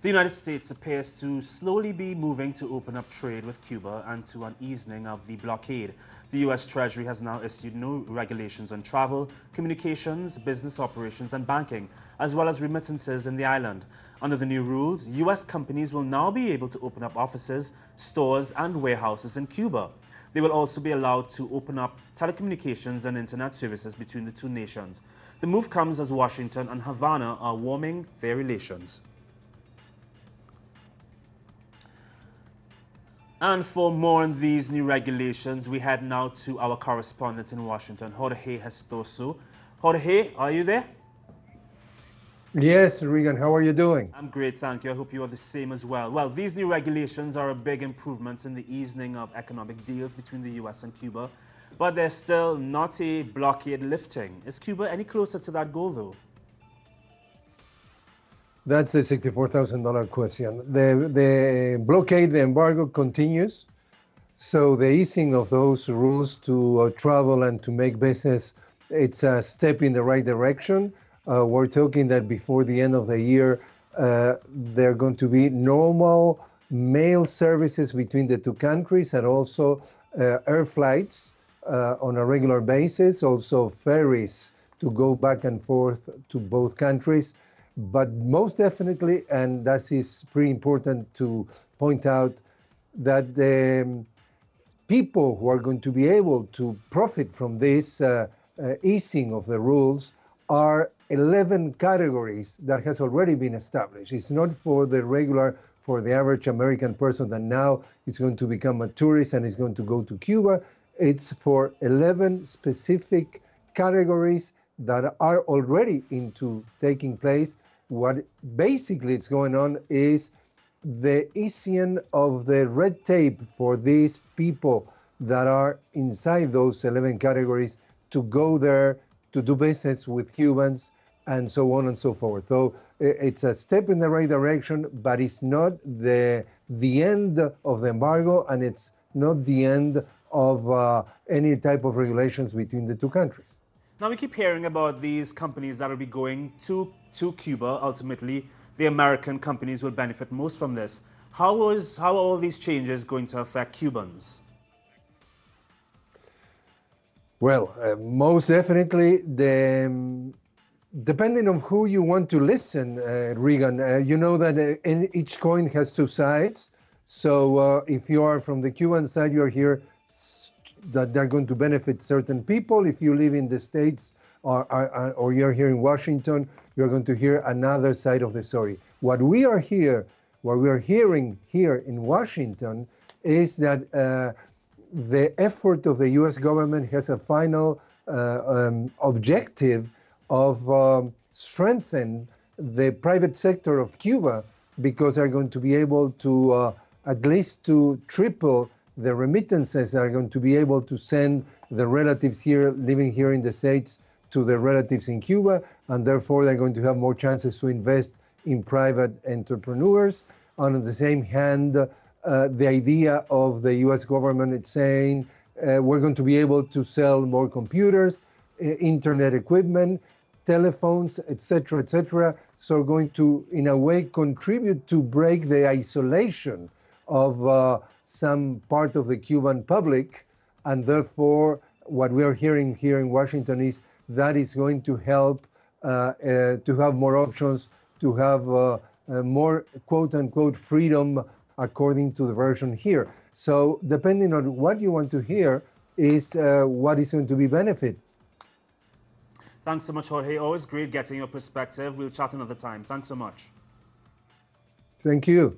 The United States appears to slowly be moving to open up trade with Cuba and to an easing of the blockade. The U.S. Treasury has now issued new regulations on travel, communications, business operations and banking, as well as remittances in the island. Under the new rules, U.S. companies will now be able to open up offices, stores and warehouses in Cuba. They will also be allowed to open up telecommunications and internet services between the two nations. The move comes as Washington and Havana are warming their relations. And for more on these new regulations, we head now to our correspondent in Washington, Jorge Gestoso. Jorge, are you there? Yes, Regan, how are you doing? I'm great, thank you. I hope you are the same as well. Well, these new regulations are a big improvement in the easing of economic deals between the U.S. and Cuba, but there's still not a blockade lifting. Is Cuba any closer to that goal, though? That's the $64,000 question. The blockade, the embargo continues. So the easing of those rules to travel and to make business, it's a step in the right direction. We're talking that before the end of the year, there are going to be normal mail services between the two countries and also air flights on a regular basis, also ferries to go back and forth to both countries. But most definitely, and that is pretty important to point out, that the people who are going to be able to profit from this easing of the rules are 11 categories that has already been established. It's not for the average American person that now is going to become a tourist and is going to go to Cuba. It's for 11 specific categories that are already into taking place. What basically is going on is the easing of the red tape for these people that are inside those 11 categories to go there, to do business with Cubans, and so on and so forth. So it's a step in the right direction, but it's not the end of the embargo, and it's not the end of any type of regulations between the two countries. Now we keep hearing about these companies that will be going to Cuba. Ultimately, the American companies will benefit most from this. How are all these changes going to affect Cubans? Well, most definitely, depending on who you want to listen, Regan, you know that each coin has two sides. So if you are from the Cuban side, you're here that they're going to benefit certain people. If you live in the States or you're here in Washington, you're going to hear another side of the story. What we are hearing here in Washington is that the effort of the U.S. government has a final objective of strengthen the private sector of Cuba, because they're going to be able to at least to triple the remittances that are going to be able to send the relatives here living here in the States to their relatives in Cuba, and therefore they're going to have more chances to invest in private entrepreneurs. And on the same hand, the idea of the U.S. government is saying we're going to be able to sell more computers, internet equipment, telephones, etc., etc. So going to, in a way, contribute to break the isolation of some part of the Cuban public, and therefore what we are hearing here in Washington is that is going to help to have more options, to have more quote-unquote freedom according to the version here. So depending on what you want to hear is what is going to be benefit. Thanks so much, Jorge. Always great getting your perspective. We'll chat another time. Thanks so much. Thank you.